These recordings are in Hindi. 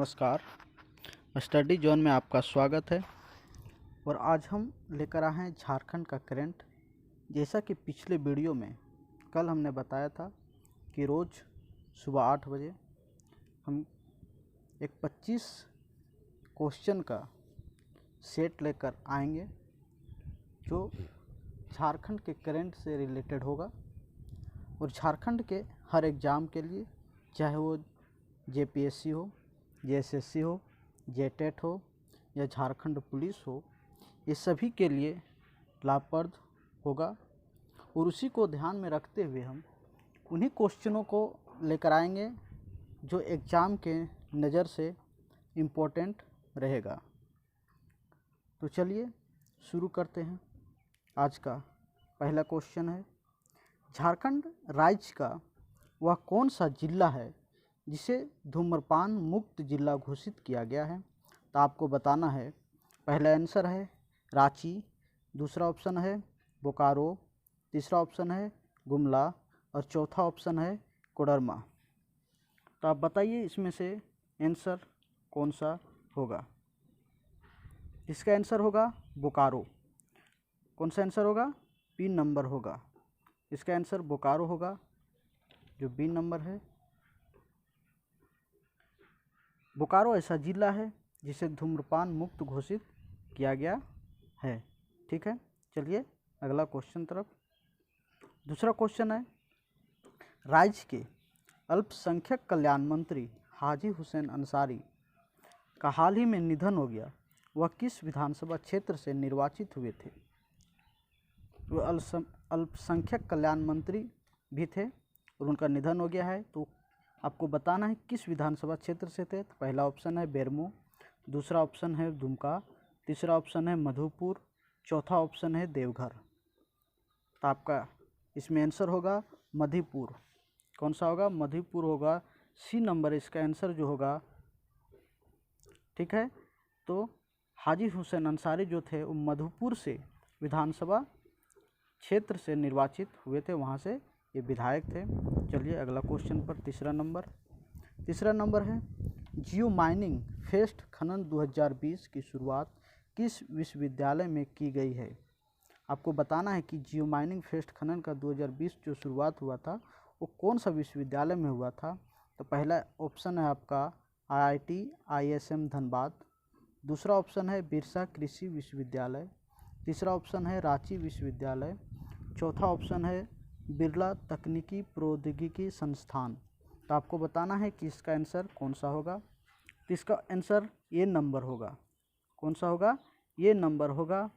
नमस्कार। स्टडी जोन में आपका स्वागत है और आज हम लेकर आए हैं झारखंड का करंट। जैसा कि पिछले वीडियो में कल हमने बताया था कि रोज़ सुबह 8 बजे हम एक 25 क्वेश्चन का सेट लेकर आएंगे जो झारखंड के करंट से रिलेटेड होगा और झारखंड के हर एग्ज़ाम के लिए, चाहे वो जेपीएससी हो, जेएसएससी हो, जेटेट हो या झारखंड पुलिस हो, ये सभी के लिए लाभप्रद होगा। और उसी को ध्यान में रखते हुए हम उन्हीं क्वेश्चनों को लेकर आएंगे जो एग्ज़ाम के नज़र से इम्पोर्टेंट रहेगा। तो चलिए शुरू करते हैं। आज का पहला क्वेश्चन है, झारखंड राज्य का वह कौन सा जिला है जिसे धूम्रपान मुक्त जिला घोषित किया गया है? तो आपको बताना है। पहला आंसर है रांची, दूसरा ऑप्शन है बोकारो, तीसरा ऑप्शन है गुमला और चौथा ऑप्शन है कोडरमा। तो आप बताइए इसमें से आंसर कौन सा होगा? इसका आंसर होगा बोकारो। कौन सा आंसर होगा? बी नंबर होगा। इसका आंसर बोकारो होगा, जो बी नंबर है। बोकारो ऐसा जिला है जिसे धूम्रपान मुक्त घोषित किया गया है। ठीक है, चलिए अगला क्वेश्चन तरफ। दूसरा क्वेश्चन है, राज्य के अल्पसंख्यक कल्याण मंत्री हाजी हुसैन अंसारी का हाल ही में निधन हो गया। वह किस विधानसभा क्षेत्र से निर्वाचित हुए थे? वह अल्पसंख्यक कल्याण मंत्री भी थे और उनका निधन हो गया है। तो आपको बताना है किस विधानसभा क्षेत्र से थे। तो पहला ऑप्शन है बेरमो, दूसरा ऑप्शन है दुमका, तीसरा ऑप्शन है मधुपुर, चौथा ऑप्शन है देवघर। तो आपका इसमें आंसर होगा मधुपुर। कौन सा होगा? मधुपुर होगा, सी नंबर इसका आंसर जो होगा। ठीक है, तो हाजी हुसैन अंसारी जो थे वो मधुपुर से विधानसभा क्षेत्र से निर्वाचित हुए थे, वहाँ से ये विधायक थे। चलिए अगला क्वेश्चन पर। तीसरा नंबर है, जियो माइनिंग फेस्ट खनन 2020 की शुरुआत किस विश्वविद्यालय में की गई है? आपको बताना है कि जियो माइनिंग फेस्ट खनन का 2020 जो शुरुआत हुआ था वो कौन सा विश्वविद्यालय में हुआ था? तो पहला ऑप्शन है आपका IIT ISM धनबाद, दूसरा ऑप्शन है बिरसा कृषि विश्वविद्यालय, तीसरा ऑप्शन है रांची विश्वविद्यालय, चौथा ऑप्शन है बिरला तकनीकी प्रौद्योगिकी संस्थान। तो आपको बताना है कि इसका आंसर कौन सा होगा। तो इसका आंसर ये नंबर होगा। कौन सा होगा? ये नंबर होगा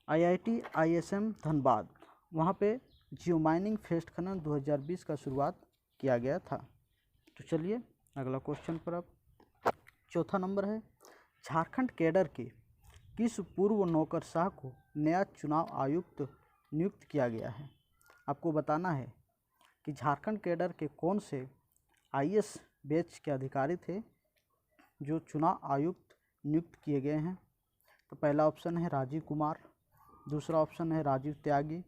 IIT ISM धनबाद। वहाँ पे जियो माइनिंग फेस्ट खनन 2020 का शुरुआत किया गया था। तो चलिए अगला क्वेश्चन पर। अब चौथा नंबर है, झारखंड कैडर के किस पूर्व नौकरशाह को नया चुनाव आयुक्त नियुक्त किया गया है? आपको बताना है कि झारखंड कैडर के कौन से IAS बैच के अधिकारी थे जो चुनाव आयुक्त नियुक्त किए गए हैं। तो पहला ऑप्शन है राजीव कुमार, दूसरा ऑप्शन है राजीव त्यागी,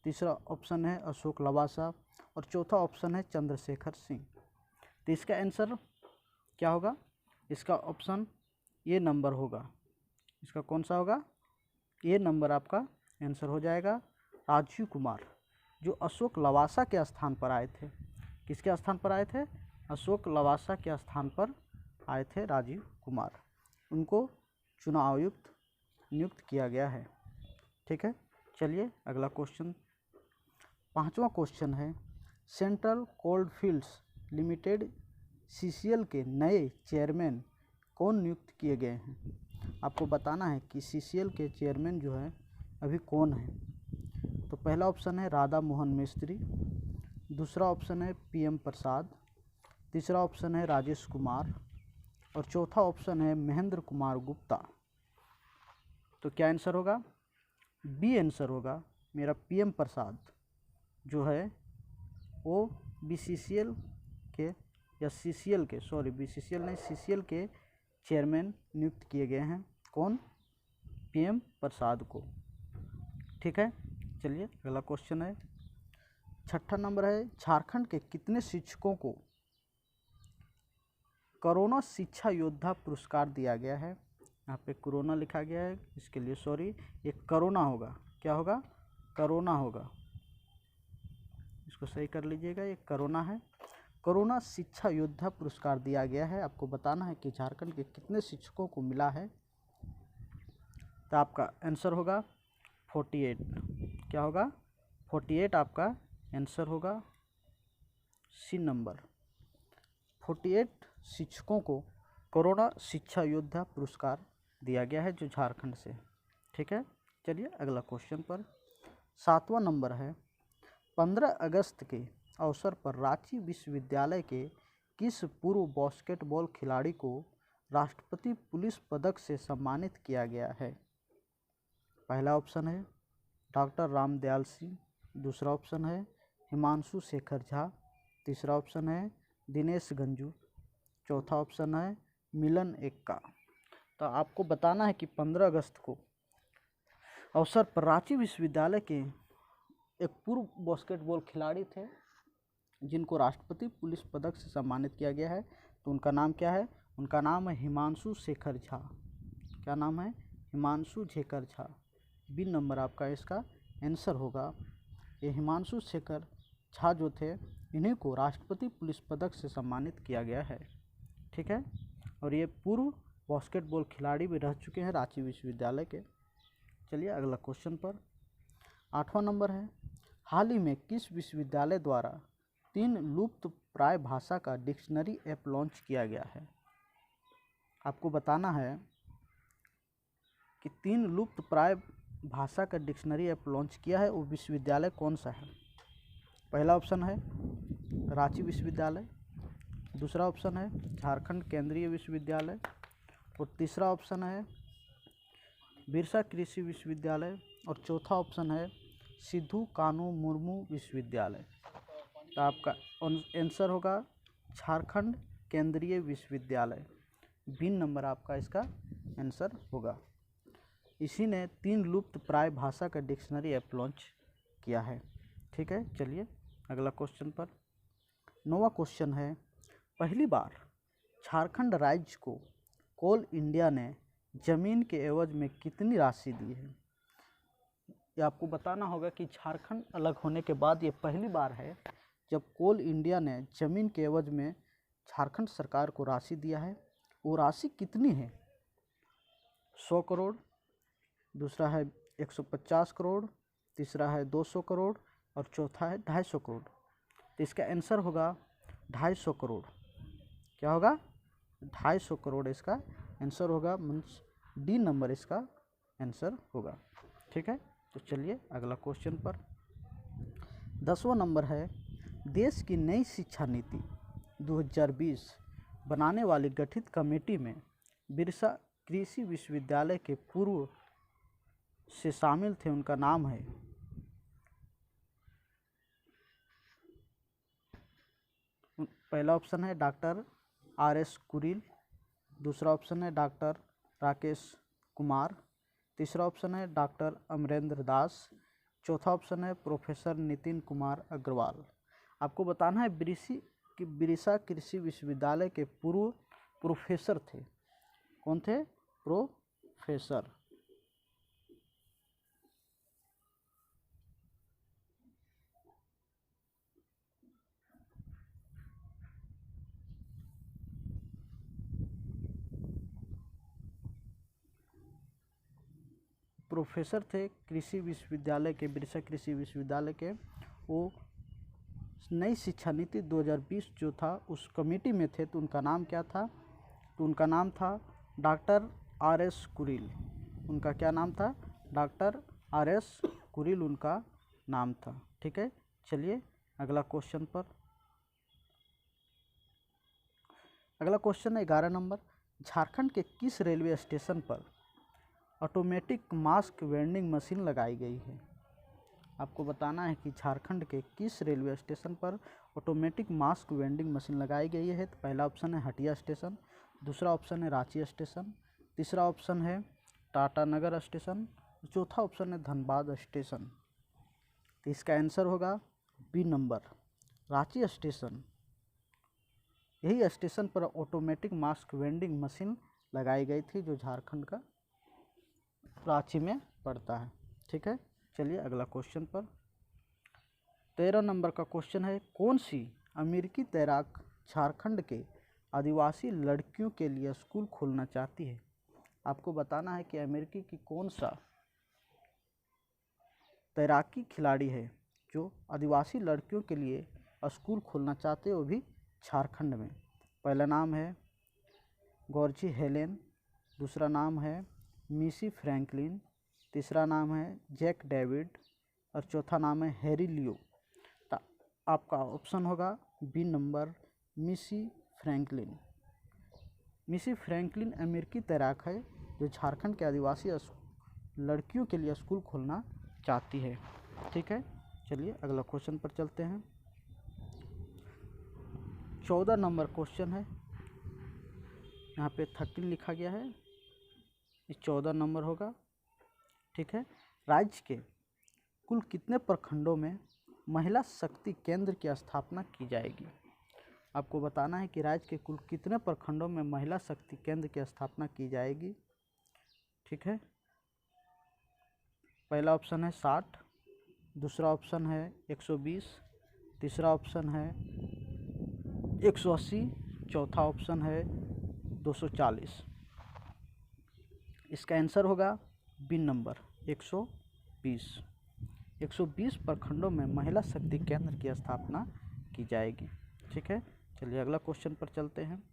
तीसरा ऑप्शन है अशोक लवासा और चौथा ऑप्शन है चंद्रशेखर सिंह। तो इसका आंसर क्या होगा? इसका ऑप्शन ये नंबर होगा। इसका कौन सा होगा? ये नंबर आपका आंसर हो जाएगा राजीव कुमार, जो अशोक लवासा के स्थान पर आए थे। किसके स्थान पर आए थे? अशोक लवासा के स्थान पर आए थे राजीव कुमार। उनको चुनाव आयुक्त नियुक्त किया गया है। ठीक है, चलिए अगला क्वेश्चन। पांचवा क्वेश्चन है, central cold fields limited CCL के नए चेयरमैन कौन नियुक्त किए गए हैं? आपको बताना है कि CCL के चेयरमैन जो है अभी कौन है। तो पहला ऑप्शन है राधा मोहन मिस्त्री, दूसरा ऑप्शन है PM प्रसाद, तीसरा ऑप्शन है राजेश कुमार और चौथा ऑप्शन है महेंद्र कुमार गुप्ता। तो क्या आंसर होगा? बी आंसर होगा मेरा। PM प्रसाद जो है वो BCCL के या CCL के, सॉरी BCCL नहीं, CCL के चेयरमैन नियुक्त किए गए हैं। कौन? PM प्रसाद को। ठीक है, चलिए अगला क्वेश्चन है। छठा नंबर है, झारखंड के कितने शिक्षकों को कोरोना शिक्षा योद्धा पुरस्कार दिया गया है। यहाँ पे कोरोना लिखा गया है, इसके लिए सॉरी, ये कोरोना होगा, क्या होगा, कोरोना होगा, इसको सही कर लीजिएगा, ये कोरोना है। कोरोना शिक्षा योद्धा पुरस्कार दिया गया है। आपको बताना है कि झारखंड के कितने शिक्षकों को मिला है। तो आपका आंसर होगा 48, क्या होगा, 48 आपका आंसर होगा, सी नंबर। 48 शिक्षकों को कोरोना शिक्षा योद्धा पुरस्कार दिया गया है जो झारखंड से। ठीक है, चलिए अगला क्वेश्चन पर। 7वां नंबर है, 15 अगस्त के अवसर पर रांची विश्वविद्यालय के किस पूर्व बास्केटबॉल खिलाड़ी को राष्ट्रपति पुलिस पदक से सम्मानित किया गया है। पहला ऑप्शन है डॉक्टर रामदयाल सिंह, दूसरा ऑप्शन है हिमांशु शेखर झा, तीसरा ऑप्शन है दिनेश गंजू, चौथा ऑप्शन है मिलन एक्का। तो आपको बताना है कि 15 अगस्त को अवसर पर रांची विश्वविद्यालय के एक पूर्व बास्केटबॉल खिलाड़ी थे जिनको राष्ट्रपति पुलिस पदक से सम्मानित किया गया है। तो उनका नाम क्या है, उनका नाम है हिमांशु शेखर झा। क्या नाम है, हिमांशु शेखर झा। बी नंबर आपका इसका आंसर होगा। ये हिमांशु शेखर झा जो थे, इन्हीं को राष्ट्रपति पुलिस पदक से सम्मानित किया गया है। ठीक है, और ये पूर्व बास्केटबॉल खिलाड़ी भी रह चुके हैं रांची विश्वविद्यालय के। चलिए अगला क्वेश्चन पर। 8वां नंबर है, हाल ही में किस विश्वविद्यालय द्वारा 3 लुप्त प्राय भाषा का डिक्शनरी ऐप लॉन्च किया गया है। आपको बताना है कि 3 लुप्त प्राय भाषा का डिक्शनरी ऐप लॉन्च किया है, वो विश्वविद्यालय कौन सा है। पहला ऑप्शन है रांची विश्वविद्यालय, दूसरा ऑप्शन है झारखंड केंद्रीय विश्वविद्यालय, और तीसरा ऑप्शन है बिरसा कृषि विश्वविद्यालय, और चौथा ऑप्शन है सिद्धू कानू मुर्मू विश्वविद्यालय। तो आपका आंसर होगा झारखंड केंद्रीय विश्वविद्यालय। बी नंबर आपका इसका आंसर होगा। इसी ने 3 लुप्त प्राय भाषा का डिक्शनरी ऐप लॉन्च किया है। ठीक है, चलिए अगला क्वेश्चन पर। 9वां क्वेश्चन है, पहली बार झारखंड राज्य को कोल इंडिया ने जमीन के एवज में कितनी राशि दी है। ये आपको बताना होगा कि झारखंड अलग होने के बाद ये पहली बार है जब कोल इंडिया ने जमीन के एवज में झारखंड सरकार को राशि दिया है। वो राशि कितनी है, 100 करोड़, दूसरा है 150 करोड़, तीसरा है 200 करोड़, और चौथा है 250 करोड़। तो इसका आंसर होगा 250 करोड़। क्या होगा, 250 करोड़ इसका आंसर होगा, मीन्स डी नंबर इसका आंसर होगा। ठीक है, तो चलिए अगला क्वेश्चन पर। 10वां नंबर है, देश की नई शिक्षा नीति 2020 बनाने वाली गठित कमेटी में बिरसा कृषि विश्वविद्यालय के पूर्व से शामिल थे, उनका नाम है। पहला ऑप्शन है डॉक्टर RS कुरिल, दूसरा ऑप्शन है डॉक्टर राकेश कुमार, तीसरा ऑप्शन है डॉक्टर अमरेंद्र दास, चौथा ऑप्शन है प्रोफेसर नितिन कुमार अग्रवाल। आपको बताना है बिरसा कृषि विश्वविद्यालय के पूर्व प्रोफेसर थे, कौन थे, प्रोफेसर। प्रोफेसर थे कृषि विश्वविद्यालय के, बिरसा कृषि विश्वविद्यालय के। वो नई शिक्षा नीति 2020 जो था उस कमेटी में थे। तो उनका नाम क्या था, तो उनका नाम था डॉक्टर RS कुरिल। उनका क्या नाम था, डॉक्टर RS कुरिल उनका नाम था। ठीक है, चलिए अगला क्वेश्चन पर। अगला क्वेश्चन है 11 नंबर, झारखंड के किस रेलवे स्टेशन पर ऑटोमेटिक मास्क वेंडिंग मशीन लगाई गई है। आपको बताना है कि झारखंड के किस रेलवे स्टेशन पर ऑटोमेटिक मास्क वेंडिंग मशीन लगाई गई है। तो पहला ऑप्शन है हटिया स्टेशन, दूसरा ऑप्शन है रांची स्टेशन, तीसरा ऑप्शन है टाटानगर स्टेशन, चौथा ऑप्शन है धनबाद स्टेशन। तो इसका आंसर होगा बी नंबर, रांची स्टेशन। यही स्टेशन पर ऑटोमेटिक मास्क वेंडिंग मशीन लगाई गई थी, जो झारखंड का रांची में पड़ता है। ठीक है, चलिए अगला क्वेश्चन पर। 13 नंबर का क्वेश्चन है, कौन सी अमेरिकी तैराक झारखंड के आदिवासी लड़कियों के लिए स्कूल खोलना चाहती है? आपको बताना है कि अमेरिकी की कौन सा तैराकी खिलाड़ी है जो आदिवासी लड़कियों के लिए स्कूल खोलना चाहते हैं, वो भी झारखंड में। पहला नाम है गॉर्जी हेलेन, दूसरा नाम है मिसी फ्रैंकलिन, तीसरा नाम है जैक डेविड और चौथा नाम है हैरी लियो। तो आपका ऑप्शन होगा बी नंबर, मिसी फ्रैंकलिन। मिसी फ्रैंकलिन अमेरिकी तैराक है जो झारखंड के आदिवासी लड़कियों के लिए स्कूल खोलना चाहती है। ठीक है, चलिए अगला क्वेश्चन पर चलते हैं। 14 नंबर क्वेश्चन है, यहाँ पे 13 लिखा गया है, ये 14 नंबर होगा। ठीक है, राज्य के कुल कितने प्रखंडों में महिला शक्ति केंद्र की स्थापना की जाएगी? आपको बताना है कि राज्य के कुल कितने प्रखंडों में महिला शक्ति केंद्र की स्थापना की जाएगी। ठीक है, पहला ऑप्शन है 60, दूसरा ऑप्शन है 120, तीसरा ऑप्शन है 180, चौथा ऑप्शन है 240। इसका आंसर होगा बी नंबर 120। 120 प्रखंडों में महिला शक्ति केंद्र की स्थापना की जाएगी। ठीक है, चलिए अगला क्वेश्चन पर चलते हैं।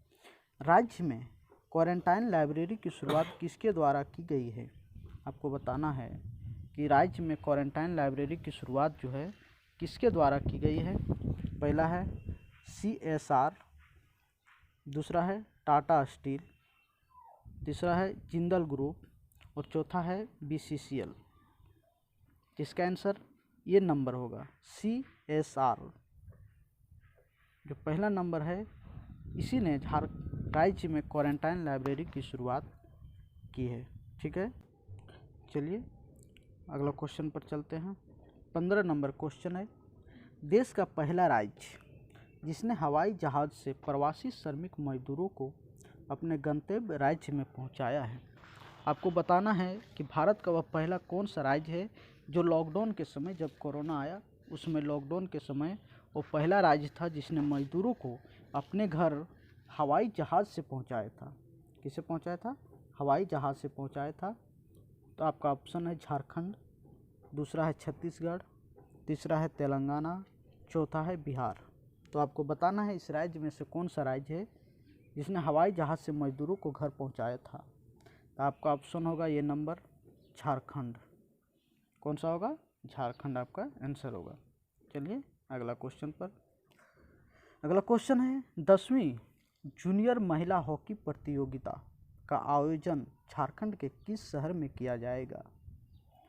राज्य में क्वारंटाइन लाइब्रेरी की शुरुआत किसके द्वारा की गई है? आपको बताना है कि राज्य में क्वारंटाइन लाइब्रेरी की शुरुआत जो है किसके द्वारा की गई है। पहला है CSR, दूसरा है टाटा स्टील, तीसरा है जिंदल ग्रुप और चौथा है BCCL। जिसका आंसर ये नंबर होगा CSR। जो पहला नंबर है, इसी ने राज्य में क्वारंटाइन लाइब्रेरी की शुरुआत की है। ठीक है, चलिए अगला क्वेश्चन पर चलते हैं। 15 नंबर क्वेश्चन है, देश का पहला राज्य जिसने हवाई जहाज़ से प्रवासी श्रमिक मजदूरों को अपने गंतव्य राज्य में पहुंचाया है। आपको बताना है कि भारत का वह पहला कौन सा राज्य है जो लॉकडाउन के समय, जब कोरोना आया उसमें लॉकडाउन के समय वो पहला राज्य था जिसने मजदूरों को अपने घर हवाई जहाज़ से पहुंचाया था। किसे पहुंचाया था? हवाई जहाज़ से पहुंचाया था। तो आपका ऑप्शन है झारखंड, दूसरा है छत्तीसगढ़, तीसरा है तेलंगाना, चौथा है बिहार। तो आपको बताना है इस राज्य में से कौन सा राज्य है जिसने हवाई जहाज़ से मजदूरों को घर पहुंचाया था। तो आपका ऑप्शन होगा ये नंबर, झारखंड। कौन सा होगा? झारखंड आपका आंसर होगा। चलिए अगला क्वेश्चन पर। अगला क्वेश्चन है, 10वीं जूनियर महिला हॉकी प्रतियोगिता का आयोजन झारखंड के किस शहर में किया जाएगा?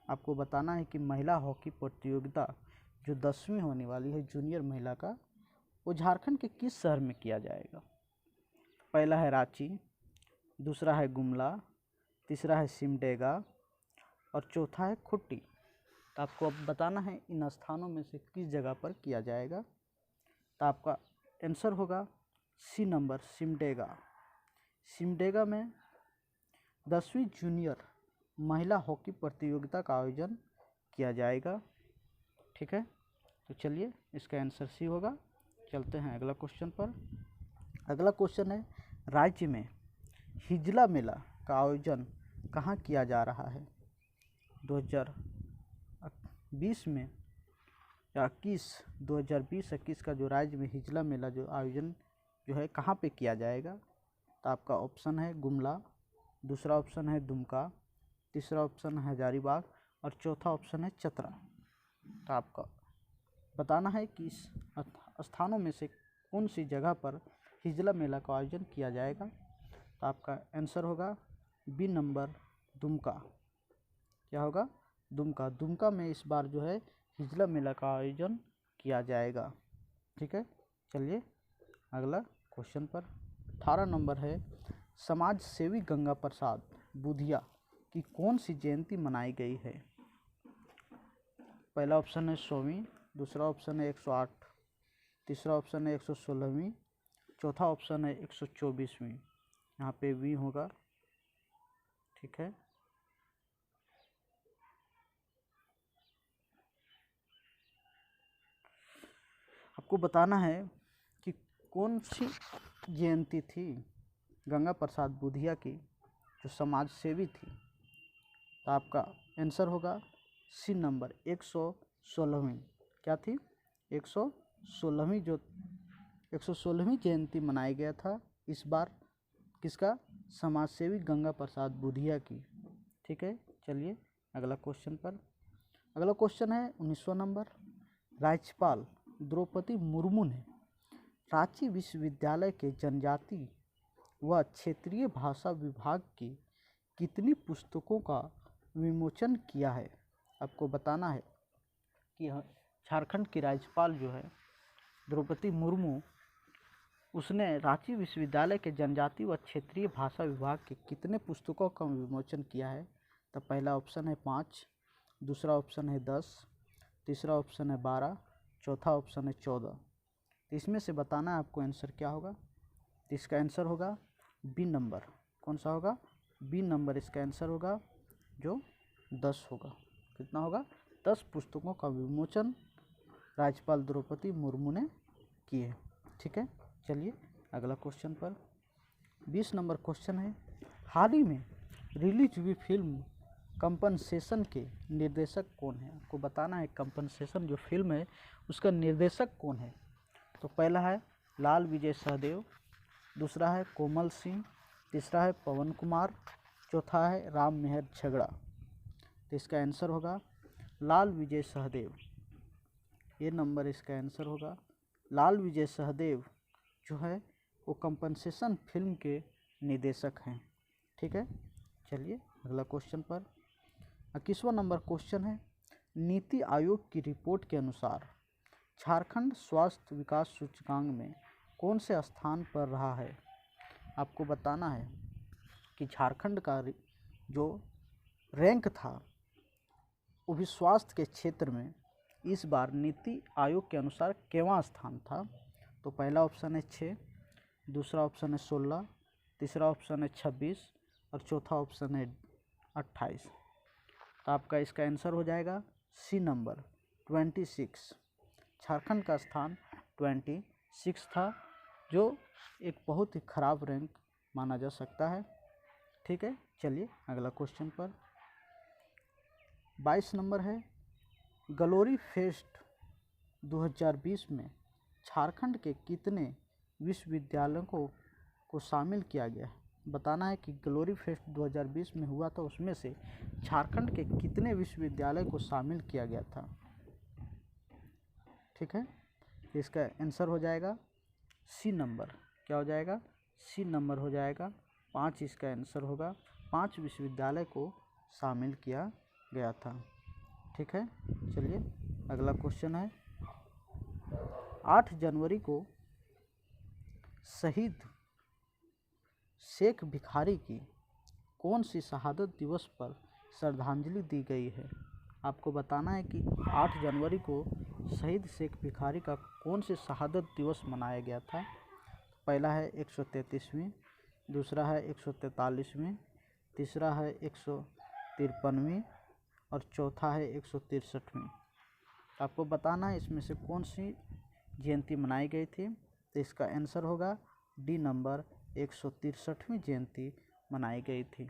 आपको बताना है कि महिला हॉकी प्रतियोगिता जो 10वीं होने वाली है जूनियर महिला का, वो झारखंड के किस शहर में किया जाएगा? पहला है रांची, दूसरा है गुमला, तीसरा है सिमडेगा और चौथा है खुट्टी। तो आपको अब बताना है इन स्थानों में से किस जगह पर किया जाएगा। तो आपका आंसर होगा सी नंबर, सिमडेगा। सिमडेगा में 10वीं जूनियर महिला हॉकी प्रतियोगिता का आयोजन किया जाएगा। ठीक है, तो चलिए इसका आंसर सी होगा। चलते हैं अगला क्वेश्चन पर। अगला क्वेश्चन है, राज्य में हिजला मेला का आयोजन कहाँ किया जा रहा है? 2020 में या 2020-21 का जो राज्य में हिजला मेला जो आयोजन जो है कहाँ पे किया जाएगा? तो आपका ऑप्शन है गुमला, दूसरा ऑप्शन है दुमका, तीसरा ऑप्शन है हजारीबाग और चौथा ऑप्शन है चतरा। तो आपका बताना है कि इस स्थानों में से कौन सी जगह पर हिजला मेला का आयोजन किया जाएगा। तो आपका आंसर होगा बी नंबर, दुमका। क्या होगा? दुमका। दुमका में इस बार जो है हिजला मेला का आयोजन किया जाएगा। ठीक है, चलिए अगला क्वेश्चन पर। 18 नंबर है, समाज सेवी गंगा प्रसाद बुधिया की कौन सी जयंती मनाई गई है? पहला ऑप्शन है 100वीं, दूसरा ऑप्शन है 108, तीसरा ऑप्शन है 116वीं चौथा ऑप्शन है 124वीं, यहाँ पे वी होगा। ठीक है, आपको बताना है कि कौन सी जयंती थी गंगा प्रसाद बुधिया की जो समाज सेवी थी। तो आपका आंसर होगा सी नंबर 116वीं। क्या थी? 116वीं, जो 116वीं जयंती मनाया गया था इस बार। किसका? समाज सेवी गंगा प्रसाद बुधिया की। ठीक है, चलिए अगला क्वेश्चन पर। अगला क्वेश्चन है 19वां नंबर। राज्यपाल द्रौपदी मुर्मू ने रांची विश्वविद्यालय के जनजाति व क्षेत्रीय भाषा विभाग की कितनी पुस्तकों का विमोचन किया है? आपको बताना है कि झारखंड की राज्यपाल जो है द्रौपदी मुर्मू, उसने रांची विश्वविद्यालय के जनजाति व क्षेत्रीय भाषा विभाग के कितने पुस्तकों का विमोचन किया है? तो पहला ऑप्शन है 5, दूसरा ऑप्शन है 10, तीसरा ऑप्शन है 12, चौथा ऑप्शन है 14। तो इसमें से बताना है आपको आंसर क्या होगा। तो इसका आंसर होगा बी नंबर। कौन सा होगा? बी नंबर इसका आंसर होगा, जो 10 होगा। कितना होगा? 10 पुस्तकों का विमोचन राज्यपाल द्रौपदी मुर्मू ने किए। ठीक है, चलिए अगला क्वेश्चन पर। 20 नंबर क्वेश्चन है, हाल ही में रिलीज हुई फिल्म कंपनसेशन के निर्देशक कौन है? आपको बताना है कंपनसेशन जो फिल्म है उसका निर्देशक कौन है। तो पहला है लाल विजय सहदेव, दूसरा है कोमल सिंह, तीसरा है पवन कुमार, चौथा है राम मेहर झगड़ा। तो इसका आंसर होगा लाल विजय सहदेव। ये नंबर इसका आंसर होगा। लाल विजय सहदेव जो है वो कंपनसेशन फिल्म के निर्देशक हैं। ठीक है, चलिए अगला क्वेश्चन पर। 21वां नंबर क्वेश्चन है, नीति आयोग की रिपोर्ट के अनुसार झारखंड स्वास्थ्य विकास सूचकांक में कौन से स्थान पर रहा है? आपको बताना है कि झारखंड का जो रैंक था वो भी स्वास्थ्य के क्षेत्र में इस बार नीति आयोग के अनुसार केवां स्थान था। तो पहला ऑप्शन है 6, दूसरा ऑप्शन है 16, तीसरा ऑप्शन है 26 और चौथा ऑप्शन है 28। तो आपका इसका आंसर हो जाएगा सी नंबर 26। झारखंड का स्थान 26 था, जो एक बहुत ही खराब रैंक माना जा सकता है। ठीक है, चलिए अगला क्वेश्चन पर। 22 नंबर है, ग्लोरी फेस्ट 2020 में झारखंड के कितने विश्वविद्यालयों को शामिल किया गया है? बताना है कि ग्लोरी फेस्ट 2020 में हुआ था, उसमें से झारखंड के कितने विश्वविद्यालय को शामिल किया गया था। ठीक है, इसका आंसर हो जाएगा सी नंबर। क्या हो जाएगा? सी नंबर हो जाएगा 5। इसका आंसर होगा 5 विश्वविद्यालय को शामिल किया गया था। ठीक है, चलिए अगला क्वेश्चन है, 8 जनवरी को शहीद शेख भिखारी की कौन सी शहादत दिवस पर श्रद्धांजलि दी गई है? आपको बताना है कि 8 जनवरी को शहीद शेख भिखारी का कौन से शहादत दिवस मनाया गया था। पहला है 133वीं, दूसरा है 143वीं, तीसरा है 153वीं और चौथा है 163वीं। आपको बताना है इसमें से कौन सी जयंती मनाई गई थी। तो इसका आंसर होगा डी नंबर 163वीं जयंती मनाई गई थी।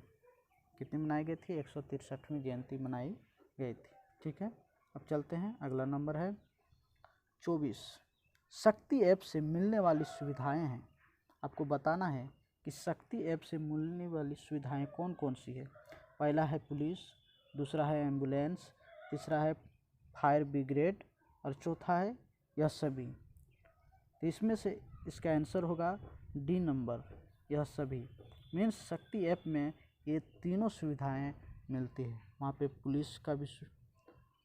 कितनी मनाई गई थी? 163वीं जयंती मनाई गई थी। ठीक है, अब चलते हैं। अगला नंबर है 24। शक्ति ऐप से मिलने वाली सुविधाएं हैं। आपको बताना है कि शक्ति ऐप से मिलने वाली सुविधाएं कौन कौन सी है। पहला है पुलिस, दूसरा है एम्बुलेंस, तीसरा है फायर ब्रिगेड और चौथा है यह सभी। तो इसमें से इसका आंसर होगा डी नंबर, यह सभी। मीन्स शक्ति ऐप में ये तीनों सुविधाएं मिलती है। वहाँ पे पुलिस का भी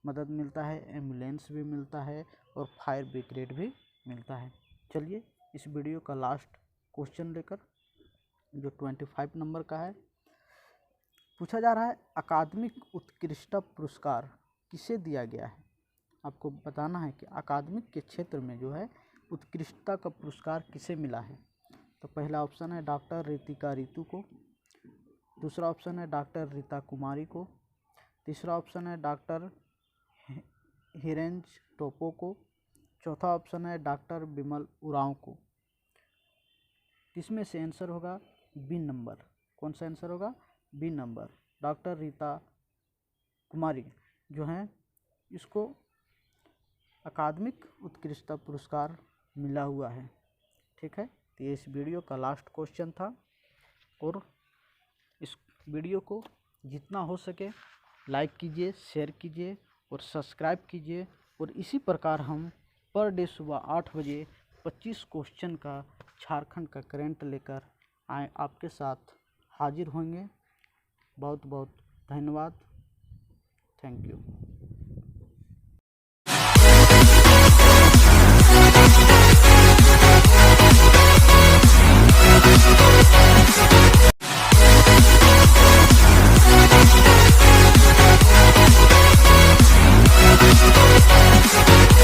मदद मिलता है, एम्बुलेंस भी मिलता है और फायर ब्रिगेड भी मिलता है। चलिए इस वीडियो का लास्ट क्वेश्चन लेकर, जो 25 नंबर का है, पूछा जा रहा है अकादमिक उत्कृष्टता पुरस्कार किसे दिया गया है। आपको बताना है कि अकादमिक के क्षेत्र में जो है उत्कृष्टता का पुरस्कार किसे मिला है। तो पहला ऑप्शन है डॉक्टर रितिका रितु को, दूसरा ऑप्शन है डॉक्टर रीता कुमारी को, तीसरा ऑप्शन है डॉक्टर हिरेंज टोपो को, चौथा ऑप्शन है डॉक्टर बिमल उरांव को। इसमें से आंसर होगा बी नंबर। कौन सा आंसर होगा? B number. Doctor Rita Kumari जो हैं इसको अकादमिक उत्कृष्टता पुरस्कार मिला हुआ है। ठीक है, तो ये इस वीडियो का लास्ट क्वेश्चन था। और इस वीडियो को जितना हो सके लाइक कीजिए, शेयर कीजिए और सब्सक्राइब कीजिए। और इसी प्रकार हम पर डे सुबह 8 बजे 25 क्वेश्चन का झारखंड का करंट लेकर आपके साथ हाजिर होंगे। बहुत बहुत धन्यवाद। Thank you.